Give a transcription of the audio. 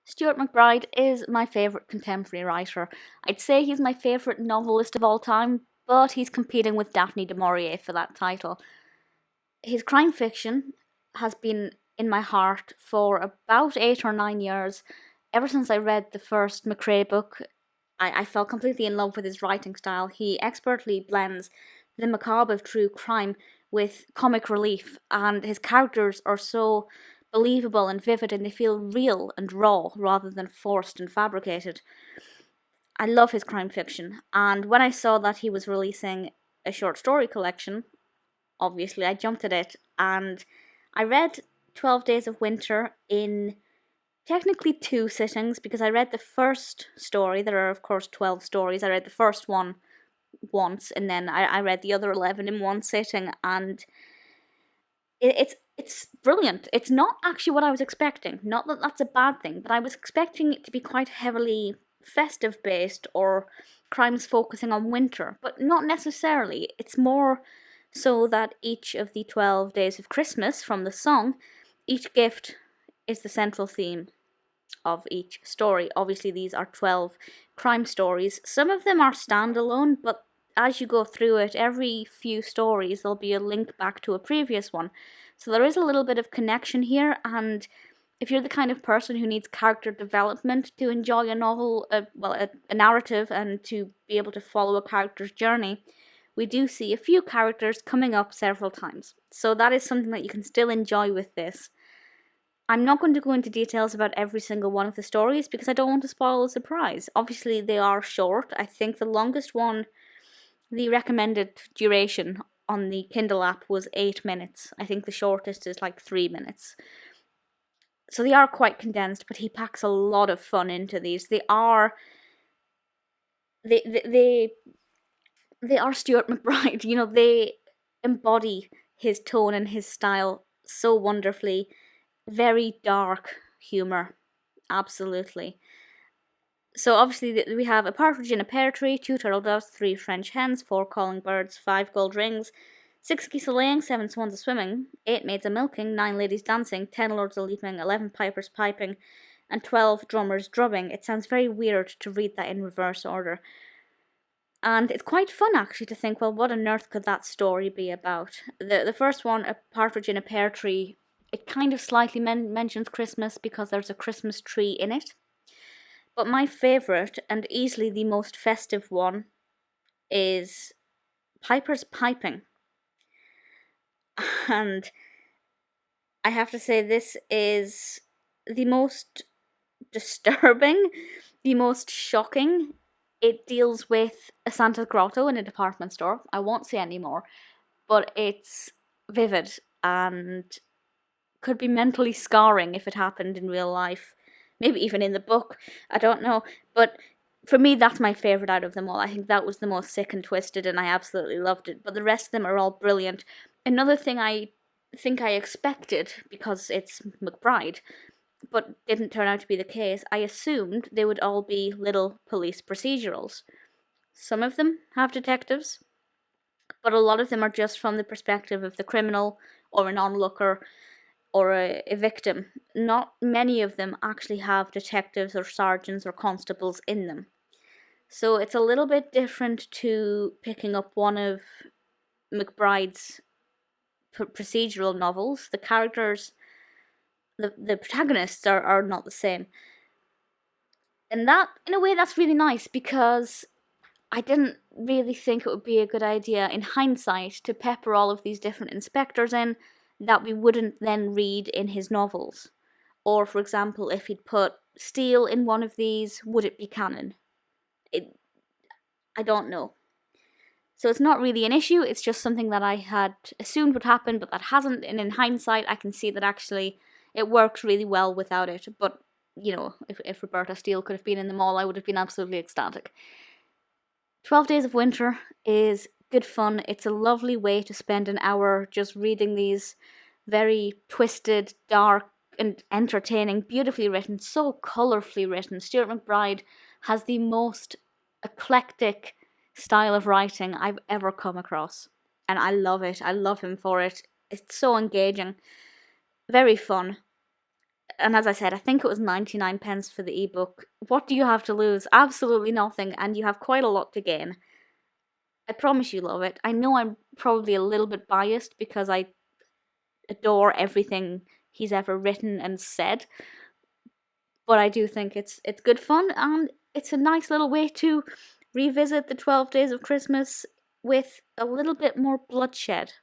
Stuart MacBride is my favourite contemporary writer. I'd say he's my favourite novelist of all time, but he's competing with Daphne du Maurier for that title. His crime fiction has been in my heart for about 8 or 9 years. Ever since I read the first McCrae book, I fell completely in love with his writing style. He expertly blends the macabre of true crime with comic relief, and his characters are so believable and vivid, and they feel real and raw rather than forced and fabricated. I love his crime fiction, and when I saw that he was releasing a short story collection, obviously I jumped at it, and I read 12 Days of Winter in technically two sittings because I read the first story. There are, of course, 12 stories. I read the first one once, and then I read the other 11 in one sitting, and it's brilliant. It's not actually what I was expecting. Not that that's a bad thing, but I was expecting it to be quite heavily festive based or crimes focusing on winter, but not necessarily. It's more so that each of the 12 days of Christmas from the song, each gift is the central theme of each story. Obviously, these are 12 crime stories. Some of them are standalone, but as you go through it, every few stories there'll be a link back to a previous one. So there is a little bit of connection here, and if you're the kind of person who needs character development to enjoy a novel, a narrative, and to be able to follow a character's journey, we do see a few characters coming up several times. So that is something that you can still enjoy with this. I'm not going to go into details about every single one of the stories because I don't want to spoil the surprise. Obviously, they are short. I think the longest one, the recommended duration on the Kindle app was 8 minutes. I think the shortest is like 3 minutes. So they are quite condensed, but he packs a lot of fun into these. They are Stuart MacBride. You know, they embody his tone and his style so wonderfully. Very dark humor, absolutely. So obviously we have a partridge in a pear tree, 2 turtle doves, 3 French hens, 4 calling birds, 5 gold rings, 6 geese a laying, 7 swans a swimming, 8 maids a milking, 9 ladies dancing, 10 lords a leaping, 11 pipers piping, and 12 drummers drubbing. It sounds very weird to read that in reverse order. And it's quite fun actually to think, well, what on earth could that story be about? The first one, a partridge in a pear tree, it kind of slightly mentions Christmas because there's a Christmas tree in it. But my favourite, and easily the most festive one, is Piper's Piping. And I have to say, this is the most disturbing, the most shocking. It deals with a Santa's grotto in a department store. I won't say any more, but it's vivid and could be mentally scarring if it happened in real life. Maybe even in the book, I don't know. But for me, that's my favourite out of them all. I think that was the most sick and twisted, and I absolutely loved it. But the rest of them are all brilliant. Another thing I think I expected, because it's MacBride, but didn't turn out to be the case, I assumed they would all be little police procedurals. Some of them have detectives, but a lot of them are just from the perspective of the criminal or an onlooker or a victim. Not many of them actually have detectives or sergeants or constables in them. So it's a little bit different to picking up one of MacBride's procedural novels. The characters, the protagonists are not the same. And that, in a way, that's really nice because I didn't really think it would be a good idea in hindsight to pepper all of these different inspectors in that we wouldn't then read in his novels. Or, for example, if he'd put Steele in one of these, would it be canon? I don't know. So it's not really an issue, it's just something that I had assumed would happen, but that hasn't, and in hindsight I can see that actually it works really well without it. But, you know, if Roberta Steele could have been in them all, I would have been absolutely ecstatic. 12 Days of Winter is good fun. It's a lovely way to spend an hour just reading these very twisted, dark, and entertaining, beautifully written, so colourfully written. Stuart MacBride has the most eclectic style of writing I've ever come across, and I love it. I love him for it. It's so engaging, very fun. And as I said, I think it was 99 pence for the ebook. What do you have to lose? Absolutely nothing, and you have quite a lot to gain. I promise you love it. I know I'm probably a little bit biased because I adore everything he's ever written and said, but I do think it's good fun, and it's a nice little way to revisit the 12 Days of Christmas with a little bit more bloodshed.